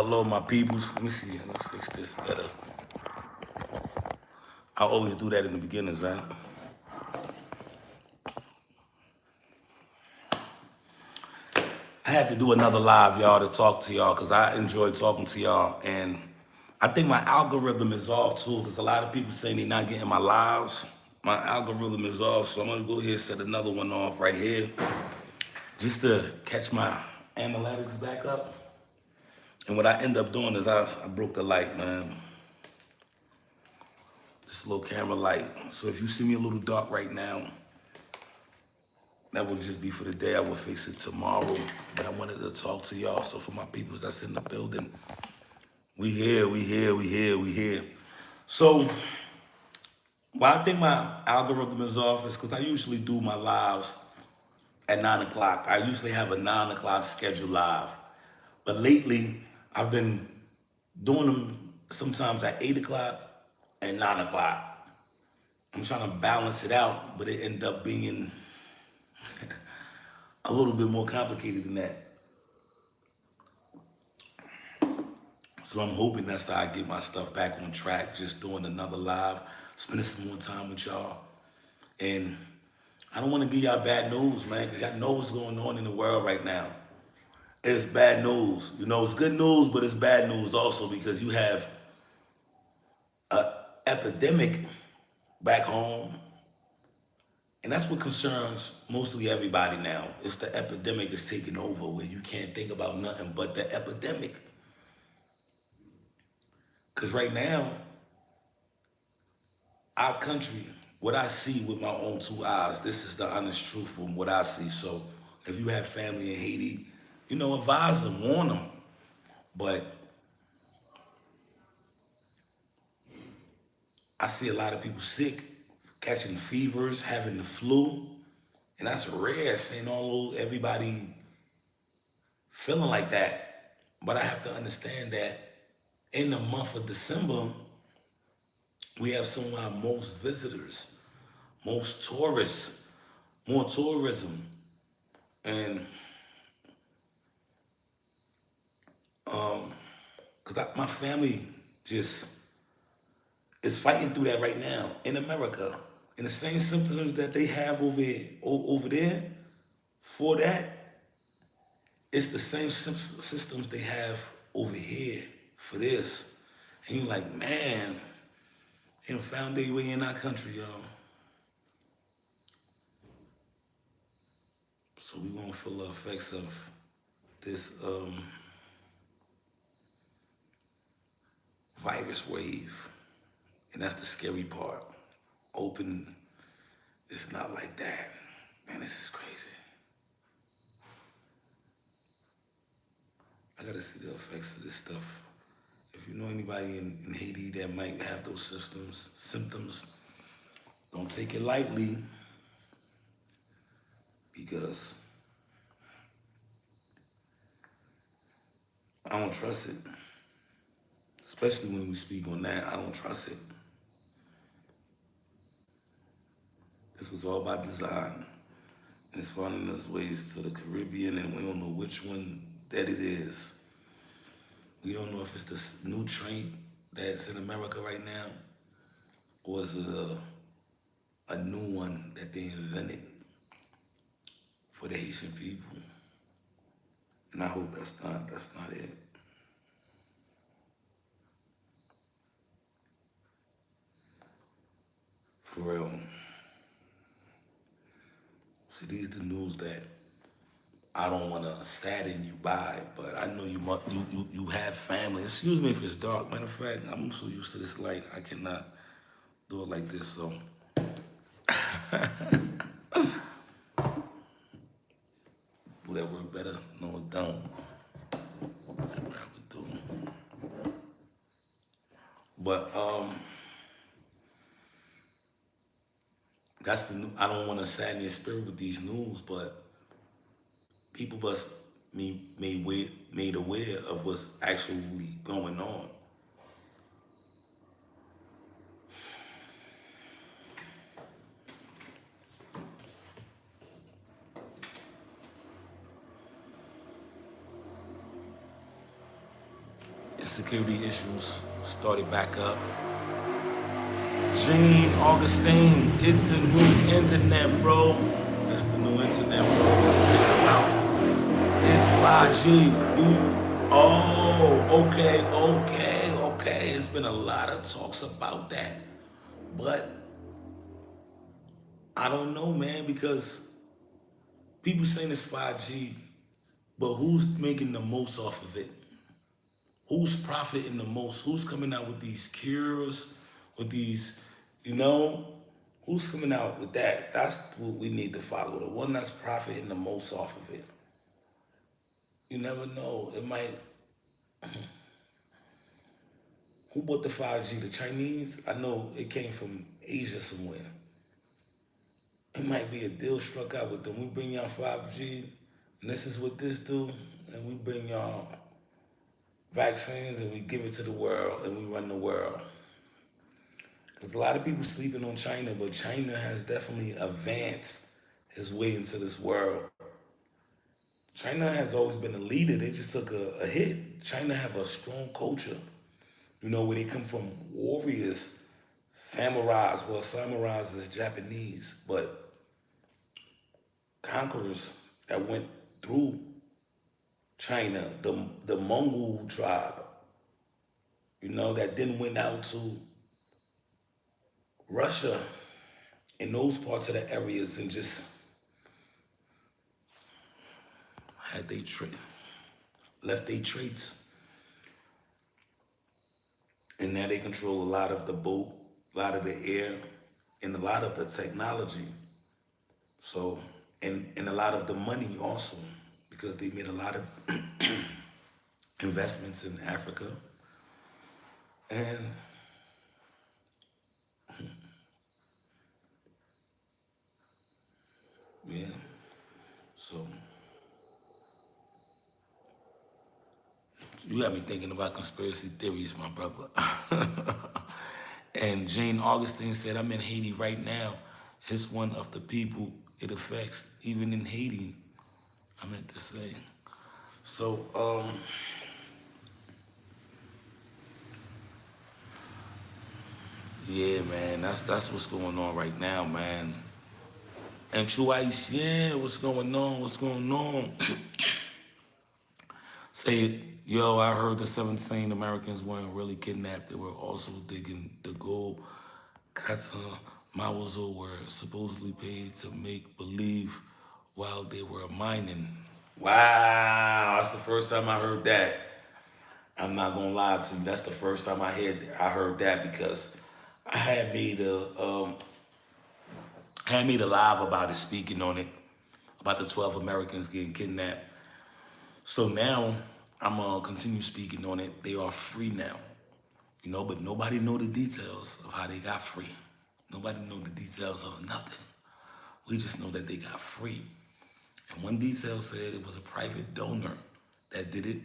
hello, my peoples. Let me see. Let me fix this better. I always do that in the beginnings, right? I had to do another live, y'all, to talk to y'all because I enjoy talking to y'all. And I think my algorithm is off too because a lot of people saying they're not getting my lives. My algorithm is off, so I'm going to go ahead and set another one off right here just to catch my analytics back up. And what I end up doing is I broke the light, man. This little camera light. So if you see me a little dark right now, that would just be for the day. I will fix it tomorrow. But I wanted to talk to y'all. So for my peoples that's in the building, we here, we here, we here, we here. So why I think my algorithm is off is because I usually do my lives at 9 o'clock. I usually have a 9 o'clock scheduled live. But lately, I've been doing them sometimes at 8 o'clock and 9 o'clock. I'm trying to balance it out, but it ended up being a little bit more complicated than that. So I'm hoping that's how I get my stuff back on track, just doing another live, spending some more time with y'all. And I don't want to give y'all bad news, man, because y'all know what's going on in the world right now. It's bad news. You know, it's good news, but it's bad news also because you have an epidemic back home. And that's what concerns mostly everybody now. It's the epidemic is taking over where you can't think about nothing but the epidemic. Because right now, our country, what I see with my own two eyes, this is the honest truth from what I see. So if you have family in Haiti, you know, advise them, warn them. But I see a lot of people sick, catching fevers, having the flu. And that's rare, seeing everybody feeling like that. But I have to understand that in the month of December, we have some of our most visitors, most tourists, more tourism. And because my family just is fighting through that right now in America. And the same symptoms that they have over there for that, it's the same systems they have over here for this. And you're like, man, they done found their way in our country, y'all. So we won't feel the effects of this virus wave. And that's the scary part. Open, it's not like that. Man, this is crazy. I gotta see the effects of this stuff. If you know anybody in Haiti that might have those symptoms, don't take it lightly because I don't trust it. Especially when we speak on that, I don't trust it. This was all by design. And it's finding us ways to the Caribbean and we don't know which one that it is. We don't know if it's this new trait that's in America right now or is it a new one that they invented for the Haitian people. And I hope that's not it. For real. See, these the news that I don't want to sadden you by, but I know you have family. Excuse me if it's dark. Matter of fact, I'm so used to this light, I cannot do it like this. So, do that work better? No, it don't. It probably do. But that's the new. I don't want to sadden your spirit with these news, but people must be made aware of what's actually going on. security issues started back up. Gene Augustine, it's the new internet, bro. It's the new internet, bro. It's about. It's 5G, dude. Oh, okay. It's been a lot of talks about that. But I don't know, man, because people saying it's 5G, but who's making the most off of it? Who's profiting the most? Who's coming out with these cures, with these, you know? Who's coming out with that? That's what we need to follow. The one that's profiting the most off of it. You never know. It might. Who bought the 5G? The Chinese? I know it came from Asia somewhere. It might be a deal struck out with them. We bring y'all 5G, and this is what this do, and we bring y'all vaccines and we give it to the world and we run the world. There's a lot of people sleeping on China, but China has definitely advanced its way into this world. China has always been a leader. They just took a hit. China have a strong culture, where they come from warriors, samurais. Well, samurais is Japanese, but conquerors that went through China, the Mongol tribe, that then went out to Russia in those parts of the areas and just had they left their traits, and now they control a lot of the boat, a lot of the air, and a lot of the technology. So, and a lot of the money also, because they made a lot of investments in Africa, and yeah, so you got me thinking about conspiracy theories, my brother. And Jane Augustine said, I'm in Haiti right now. It's one of the people it affects, even in Haiti, I meant to say. So, yeah, man, that's what's going on right now, man. And True Ice, yeah, what's going on? What's going on? Say, yo, I heard the 17 Americans weren't really kidnapped. They were also digging the gold. Katsa Mawazo were supposedly paid to make believe while they were mining. Wow, that's the first time I heard that. I'm not gonna lie to you. That's the first time I heard that because I had made a live about it, speaking on it, about the 12 Americans getting kidnapped. So now I'm gonna continue speaking on it. They are free now, but nobody know the details of how they got free. Nobody know the details of nothing. We just know that they got free. And one detail said it was a private donor that did it.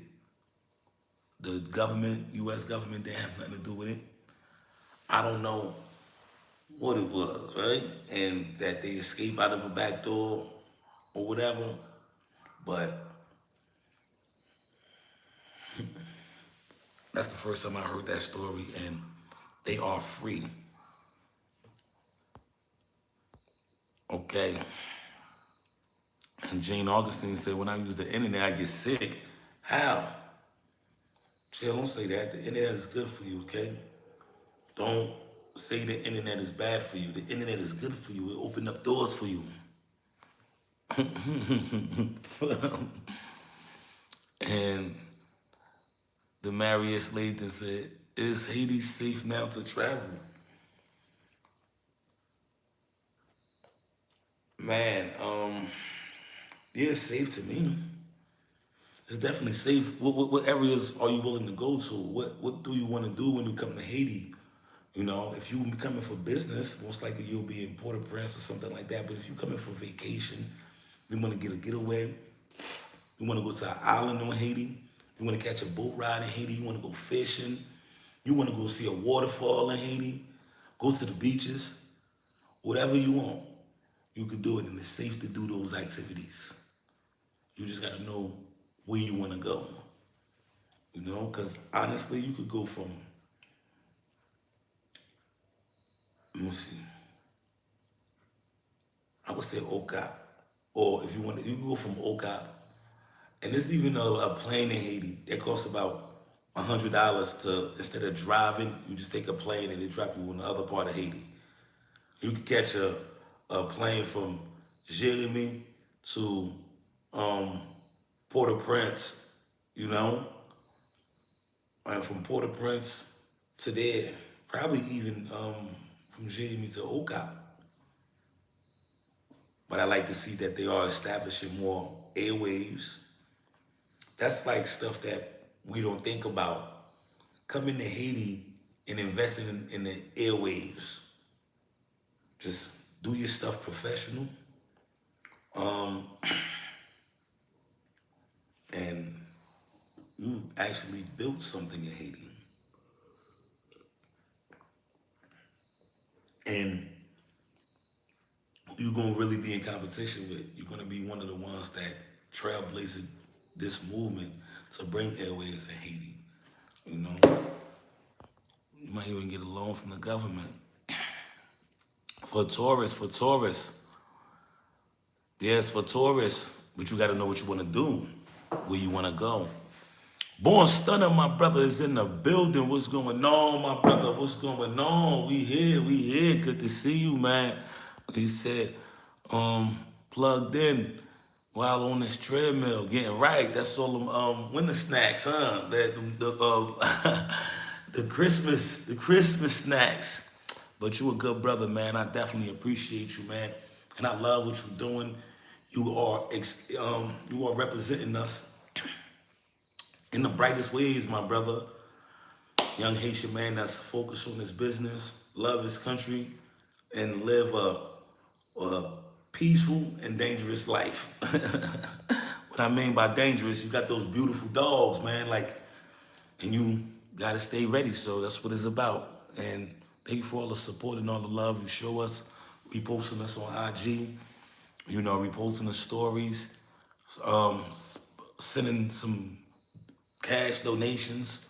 The government, U.S. government, didn't have nothing to do with it. I don't know what it was, right? And that they escaped out of a back door or whatever. But that's the first time I heard that story, and they are free. Okay. And Jane Augustine said, when I use the internet, I get sick. How? Chill, don't say that. The internet is good for you, okay? Don't say the internet is bad for you. The internet is good for you. It opened up doors for you. And the Marius Lathan said, is Haiti safe now to travel? Man, yeah, it's safe to me. It's definitely safe. What areas are you willing to go to? What do you want to do when you come to Haiti? If you coming for business, most likely you'll be in Port-au-Prince or something like that. But if you coming for vacation, you want to get a getaway, you want to go to an island on Haiti, you want to catch a boat ride in Haiti, you want to go fishing, you want to go see a waterfall in Haiti, go to the beaches, whatever you want, you could do it, and it's safe to do those activities. You just got to know where you want to go. You know, because honestly, you could go from, let me see, I would say Okap. Or if you want to, you can go from Okap. And there's even a plane in Haiti that costs about $100 to, instead of driving, you just take a plane and they drop you in the other part of Haiti. You can catch a plane from Jeremy to um, Port-au-Prince, you know, and from Port-au-Prince to there, probably even from Jeremy to Okap. But I like to see that they are establishing more airwaves. That's like stuff that we don't think about. Coming to Haiti and investing in the airwaves. Just do your stuff professional. Um, and you actually built something in Haiti. And you're gonna really be in competition with. You're gonna be one of the ones that trailblazed this movement to bring airways in Haiti. You know, you might even get a loan from the government for tourists. For tourists, yes, for tourists. But you got to know what you want to do, where you want to go. Born Stunner, my brother, is in the building. What's going on, my brother? What's going on? We here, we here. Good to see you, man. He said, plugged in while on this treadmill, getting right. That's all them winter snacks, huh? The Christmas snacks. But you a good brother, man. I definitely appreciate you, man. And I love what you're doing. You are representing us in the brightest ways, my brother. Young Haitian man that's focused on his business, love his country, and live a peaceful and dangerous life. What I mean by dangerous, you got those beautiful dogs, man, like, and you gotta stay ready. So that's what it's about. And thank you for all the support and all the love you show us, reposting us on IG, you know, reposting the stories, um, sending some cash donations,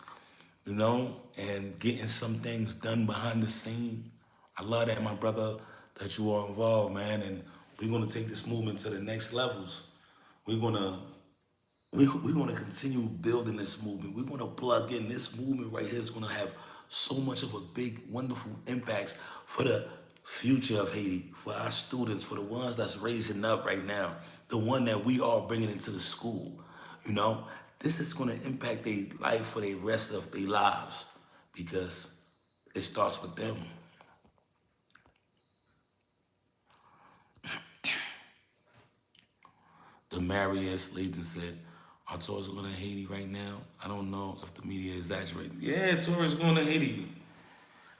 you know, and getting some things done behind the scene. I love that, my brother, that you are involved, man. And we're gonna take this movement to the next levels. We're gonna we're gonna continue building this movement. We're gonna plug in this movement right here. Is gonna have so much of a big, wonderful impact for the future of Haiti, for our students, for the ones that's raising up right now, the one that we are bringing into the school. You know, this is gonna impact their life for the rest of their lives because it starts with them. The Marius Lathan said, are tourists going to Haiti right now? I don't know if the media exaggerating. Yeah, tourists going to Haiti.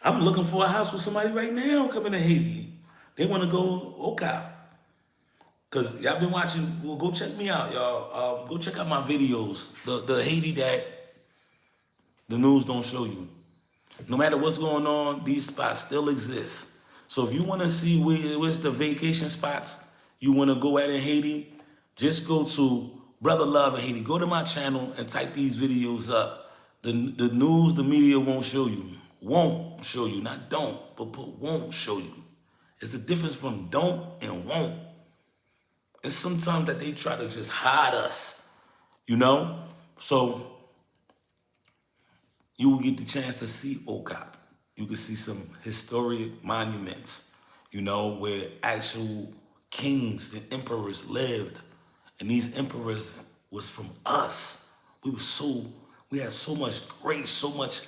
I'm looking for a house with somebody right now coming to Haiti. They want to go Okap. Because y'all been watching, well, go check me out, y'all. Go check out my videos. The Haiti that the news don't show you. No matter what's going on, these spots still exist. So if you want to see where's the vacation spots you want to go at in Haiti, just go to Brother Love in Haiti. Go to my channel and type these videos up. The news, the media won't show you. Won't show you. Not don't, but put won't show you. It's the difference from don't and won't. It's sometimes that they try to just hide us, you know? So you will get the chance to see Okap. You can see some historic monuments, you know, where actual kings and emperors lived. And these emperors was from us. We had so much grace, so much,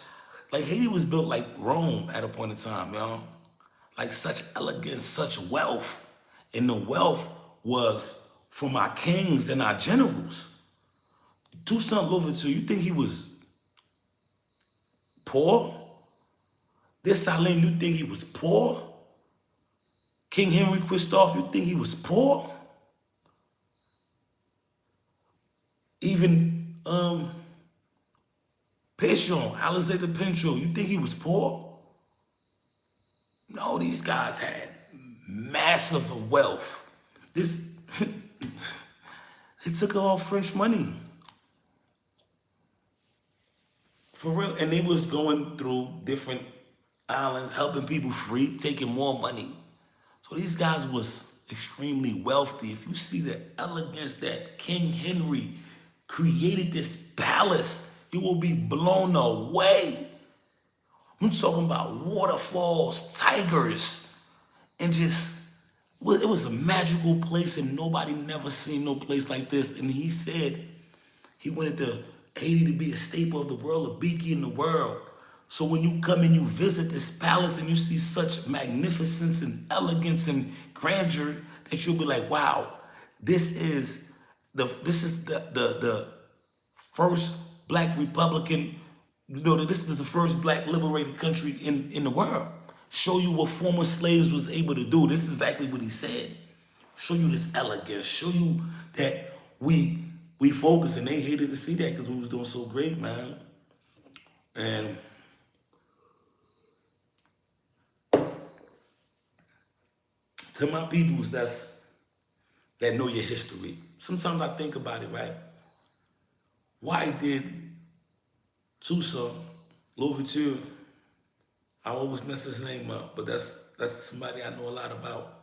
like Haiti was built like Rome at a point in time, y'all. Like such elegance, such wealth. And the wealth was from our kings and our generals. Toussaint Louverture, you think he was poor? This Salin, you think he was poor? King Henry Christophe, you think he was poor? Even Pétion, Alexander Pinchot, you think he was poor? No, these guys had massive wealth. This, they took all French money. For real. And they was going through different islands, helping people free, taking more money. So these guys was extremely wealthy. If you see the elegance that King Henry created this palace, you will be blown away. I'm talking about waterfalls, tigers, and just, well, it was a magical place and nobody never seen no place like this. And he said he wanted to Haiti to be a staple of the world, a beacon in the world. So when you come and you visit this palace and you see such magnificence and elegance and grandeur, that you'll be like, wow, this is the first black Republican, this is the first black liberated country in the world. Show you what former slaves was able to do. This is exactly what he said. Show you this elegance. Show you that we focus, and they hated to see that because we was doing so great, man. And to my peoples that know your history, sometimes I think about it, right? Why did Tucson, Louverture, I always mess his name up, but that's somebody I know a lot about,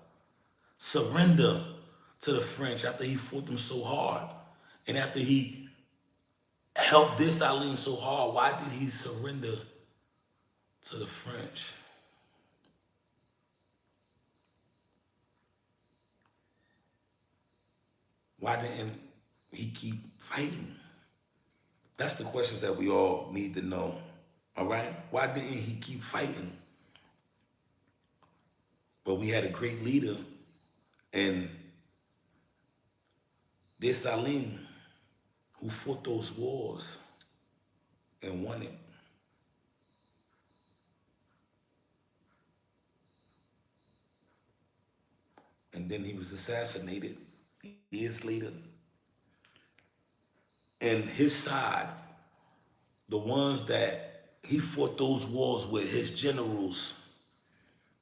surrender to the French after he fought them so hard? And after he helped this Eileen so hard, why did he surrender to the French? Why didn't he keep fighting? That's the questions that we all need to know. All right? Why didn't he keep fighting? But we had a great leader, and this Eileen who fought those wars and won it. And then he was assassinated years later. And his side, the ones that he fought those wars with, his generals,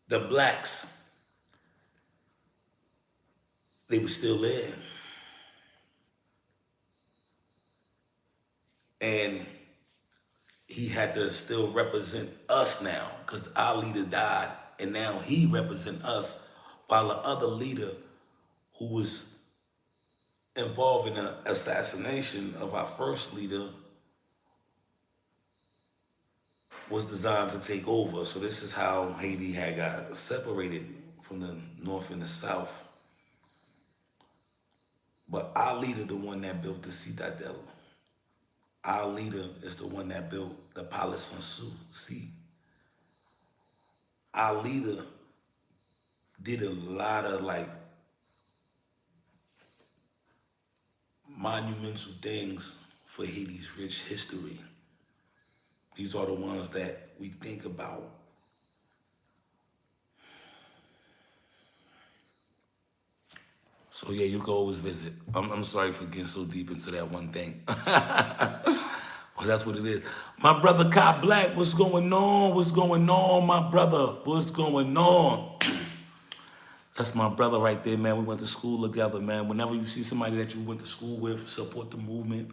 the blacks, they were still there. And he had to still represent us now because our leader died, and now he represent us, while the other leader who was involved in the assassination of our first leader was designed to take over. So this is how Haiti had got separated from the North and the South. But our leader, the one that built the Citadel, our leader is the one that built the Palace Sans Souci. Our leader did a lot of like monumental things for Haiti's rich history. These are the ones that we think about. So yeah, you can always visit. I'm sorry for getting so deep into that one thing. Well, that's what it is. My brother Kai Black, what's going on? What's going on, my brother? What's going on? That's my brother right there, man. We went to school together, man. Whenever you see somebody that you went to school with, support the movement,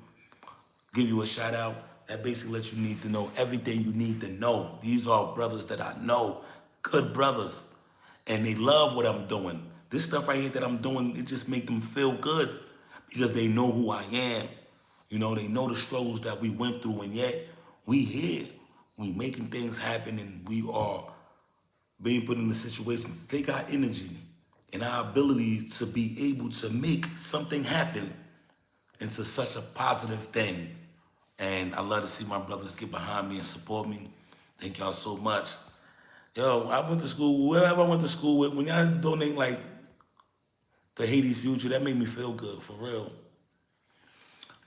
give you a shout out. That basically lets you need to know everything you need to know. These are brothers that I know, good brothers, and they love what I'm doing. This stuff right here that I'm doing, it just make them feel good because they know who I am. They know the struggles that we went through, and yet we here. We making things happen, and we are being put in the situation to take our energy and our ability to be able to make something happen into such a positive thing. And I love to see my brothers get behind me and support me. Thank y'all so much. Yo, I went to school, wherever I went to school with, when y'all donate like to Haiti's future, that made me feel good, for real.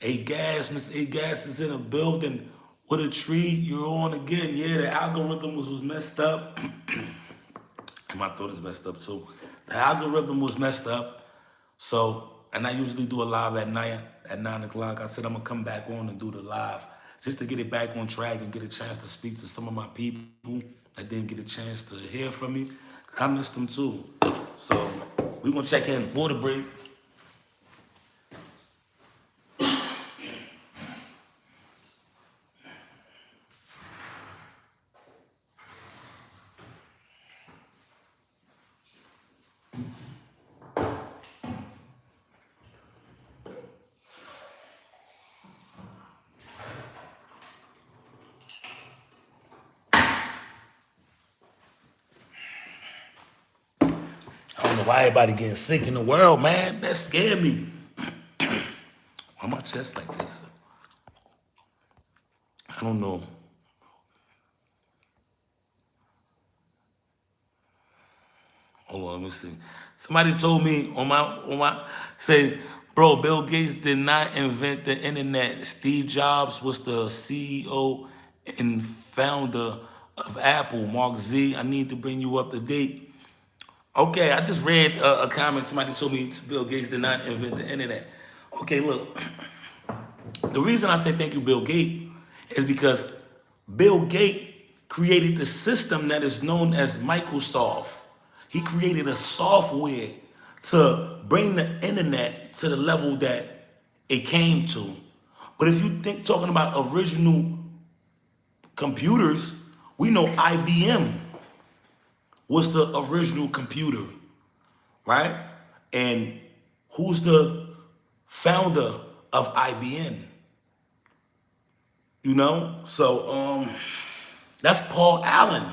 Miss A Gas is in a building with a tree. You're on again. Yeah, the algorithm was messed up. And my throat is messed up too. The algorithm was messed up. So, and I usually do a live at night at 9 o'clock. I said I'm gonna come back on and do the live just to get it back on track and get a chance to speak to some of my people that didn't get a chance to hear from me. I missed them too. So we're gonna check in. Water break. don't know why everybody getting sick in the world, man. That scared me. Why my chest like this? I don't know. Hold on, let me see. Somebody told me on my say, bro, Bill Gates did not invent the internet. Steve Jobs was the CEO and founder of Apple. Mark Z, I need to bring you up to date. Okay, I just read a comment. Somebody told me Bill Gates did not invent the internet. Okay, look, the reason I say thank you, Bill Gates, is because Bill Gates created the system that is known as Microsoft. He created a software to bring the internet to the level that it came to. But if you think talking about original computers, we know IBM was the original computer, right? And who's the founder of IBM? You know, so that's Paul Allen.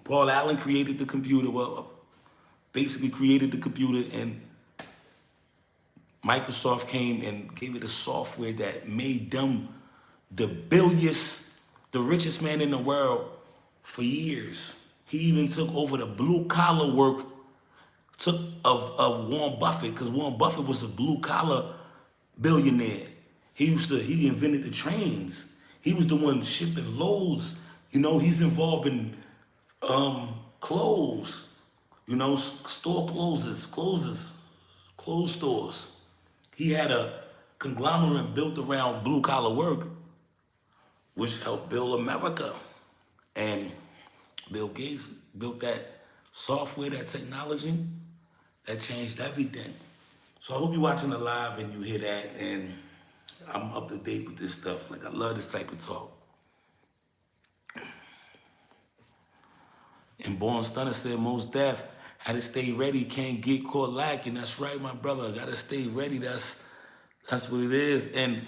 Paul Allen created the computer. Well, basically created the computer, and Microsoft came and gave it a software that made them the the richest man in the world for years. He even took over the blue collar work took of Warren Buffett, because Warren Buffett was a blue collar billionaire. He invented the trains. He was the one shipping loads. You know, he's involved in clothes. You know, store clothes stores. He had a conglomerate built around blue collar work, which helped build America. And Bill Gates built that software, that technology, that changed everything. So I hope you're watching the live and you hear that, and I'm up to date with this stuff. Like, I love this type of talk. And Born Stunner said, most deaf, had to stay ready, can't get caught lacking. That's right, my brother. Gotta stay ready. That's what it is. And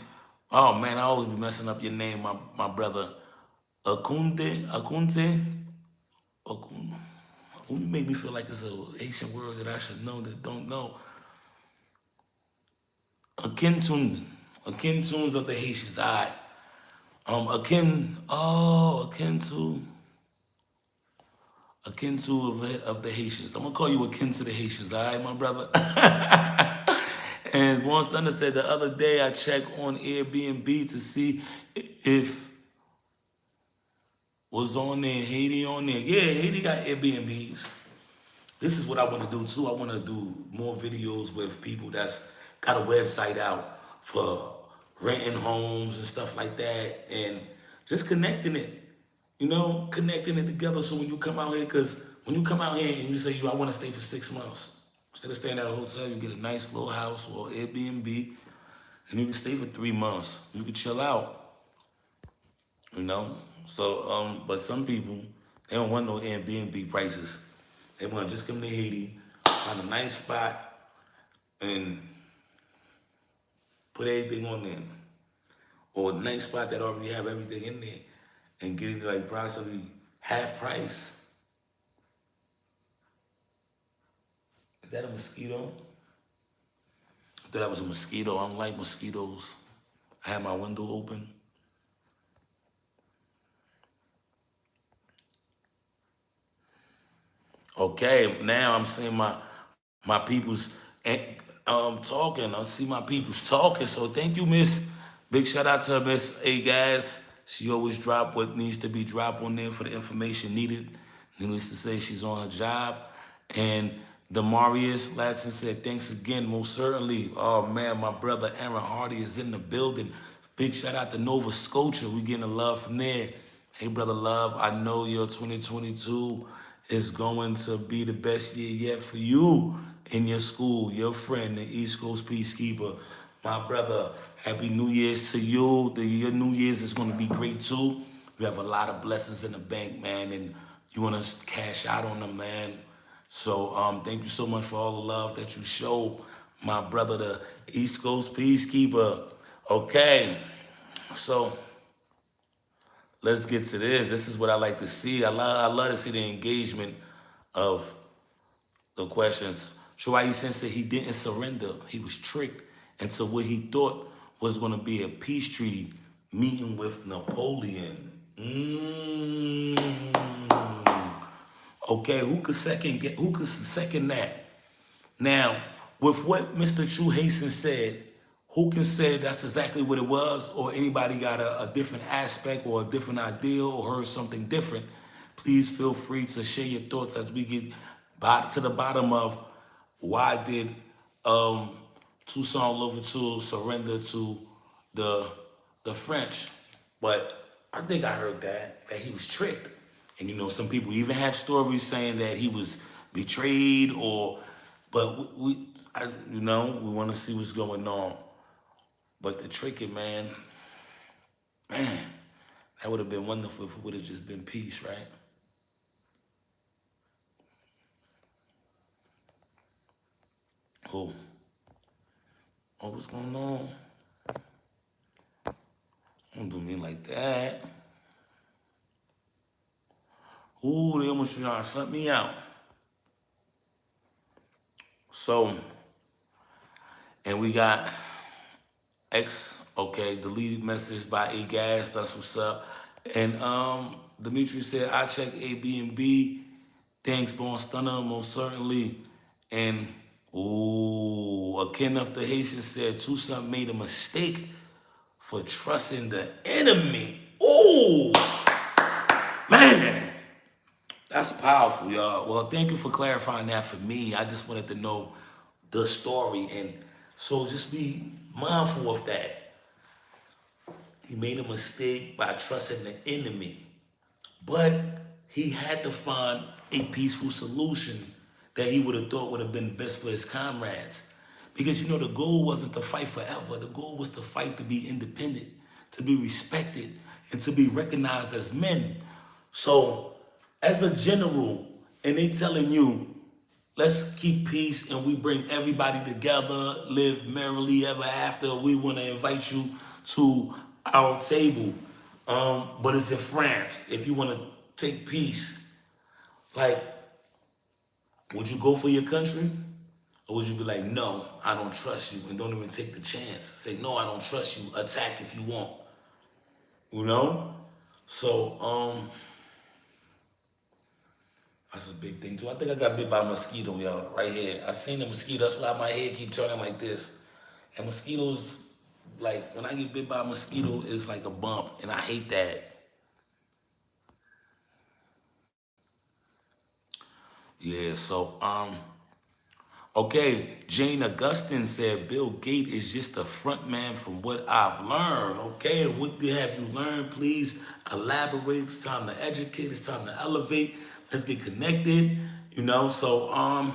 oh man, I always be messing up your name, my brother. Akunte. You make me feel like it's a Haitian word that I should know that don't know. Akin tunes of the Haitians. All right. Akin to of the Haitians. I'm gonna call you akin to the Haitians. All right, my brother. And Born Thunder said the other day I checked on Airbnb to see if was on there, Haiti on there. Yeah, Haiti got Airbnbs. This is what I want to do too. I want to do more videos with people that's got a website out for renting homes and stuff like that, and just connecting it, you know, connecting it together. So when you come out here, because when you come out here and you say, I want to stay for 6 months, instead of staying at a hotel, you get a nice little house or Airbnb, and you can stay for 3 months. You can chill out, you know. So, but some people, they don't want no Airbnb prices. They want to just come to Haiti, find a nice spot, and put everything on there. Or a nice spot that already have everything in there, and get it like possibly half price. Is that a mosquito? I thought that was a mosquito. I don't like mosquitoes. I had my window open. Okay, now I'm seeing my people's talking. I see my people's talking. So thank you, Miss. Big shout out to Miss A Guys. She always drop what needs to be dropped on there for the information needed. Needless to say, she's on her job. And Demarius Latson said, thanks again, most certainly. Oh man, my brother Aaron Hardy is in the building. Big shout out to Nova Scotia. We getting the love from there. Hey, brother Love, I know your 2022 is going to be the best year yet for you in your school, your friend, the East Coast Peacekeeper. My brother, Happy New Year's to you. Your New Year's is going to be great too. We have a lot of blessings in the bank, man, and you want to cash out on them, man. So thank you so much for all the love that you show, my brother, the East Coast Peacekeeper. Okay, so let's get to this. This is what I like to see. I love to see the engagement of the questions. Chuaisen said he didn't surrender. He was tricked into what he thought was going to be a peace treaty meeting with Napoleon. Okay, who could second that? Now, with what Mr. True Hasten said, who can say that's exactly what it was, or anybody got a different aspect or a different idea or heard something different? Please feel free to share your thoughts as we get back to the bottom of why did um, Toussaint Louverture surrender to the the French. But I think I heard that he was tricked, and some people even have stories saying that he was betrayed or. But we want to see what's going on. But the tricking, man, that would have been wonderful if it would have just been peace, right? Oh, what's going on? Don't do me like that. Ooh, they almost trying to shut me out. So, and we got okay, deleted message by A Gas, that's what's up. And Dimitri said, I check A, B, and B. Thanks, Born Stunner, most certainly. And Akin of the Haitian said Toussaint made a mistake for trusting the enemy. Ooh, man. That's powerful, y'all. Well, thank you for clarifying that for me. I just wanted to know the story. And so just be mindful of that. He made a mistake by trusting the enemy. But he had to find a peaceful solution that he would have thought would have been best for his comrades. Because the goal wasn't to fight forever. The goal was to fight to be independent, to be respected, and to be recognized as men. So, as a general, and they telling you, let's keep peace and we bring everybody together, live merrily ever after. We want to invite you to our table. But it's in France. If you want to take peace, like, would you go for your country? Or would you be like, no, I don't trust you, and don't even take the chance? Say, no, I don't trust you. Attack if you want. You know? So, that's a big thing too. I think I got bit by a mosquito, y'all, right here. I seen the mosquito. That's why my head keep turning like this. And mosquitoes, like when I get bit by a mosquito, it's like a bump, and I hate that. Yeah. So okay. Jane Augustine said Bill Gates is just a front man from what I've learned. Okay. What have you learned? Please elaborate. It's time to educate. It's time to elevate. Let's get connected. So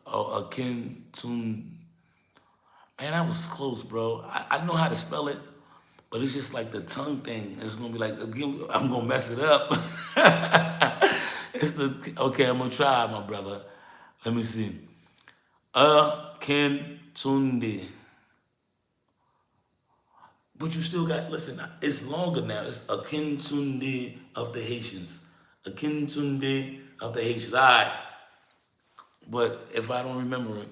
akin to, man, that was close, bro. I know how to spell it, but it's just like the tongue thing. It's gonna be like, again, I'm gonna mess it up. Okay, I'm gonna try, my brother. Let me see. Akin tunde. But you still got, listen, it's longer now. It's akin tunde of the Haitians. Akin tunde of the Haitians. All right. But if I don't remember it,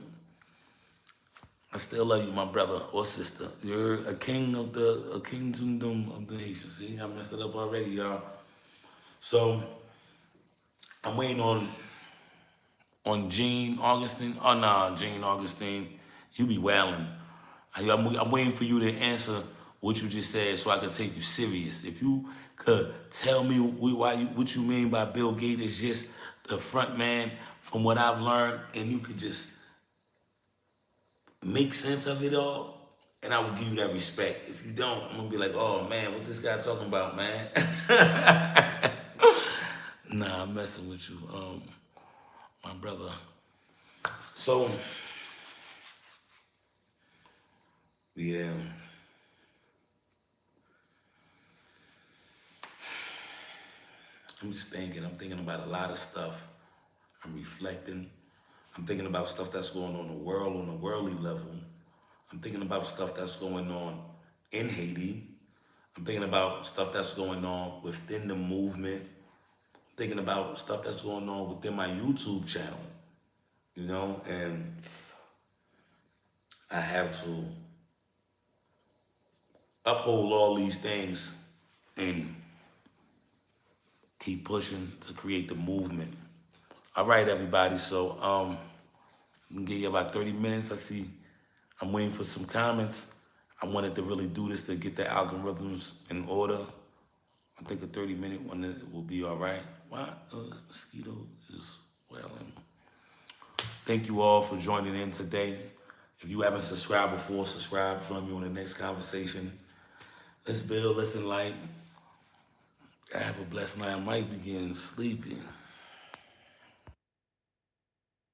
I still love you, my brother or sister. You're a king tundum of the Haitians. See, I messed it up already, y'all. So I'm waiting on Gene Augustine. Oh nah, Gene Augustine, you be wailing. I'm waiting for you to answer what you just said so I can take you serious. If you could tell me what you mean by Bill Gates is just the front man from what I've learned, and you could just make sense of it all, and I will give you that respect. If you don't, I'm gonna be like, oh man, what this guy talking about, man? Nah, I'm messing with you, my brother. So, yeah. I'm just thinking. I'm thinking about a lot of stuff. I'm reflecting. I'm thinking about stuff that's going on in the world on a worldly level. I'm thinking about stuff that's going on in Haiti. I'm thinking about stuff that's going on within the movement. Thinking about stuff that's going on within my YouTube channel, and I have to uphold all these things and keep pushing to create the movement. All right, everybody. So I'm gonna give you about 30 minutes. I see I'm waiting for some comments. I wanted to really do this to get the algorithms in order. I think a 30-minute one will be all right. Why? Mosquito is wailing. Thank you all for joining in today. If you haven't subscribed before, subscribe. Join me on the next conversation. Let's build, let's enlighten. I have a blessed night. I might be getting sleepy.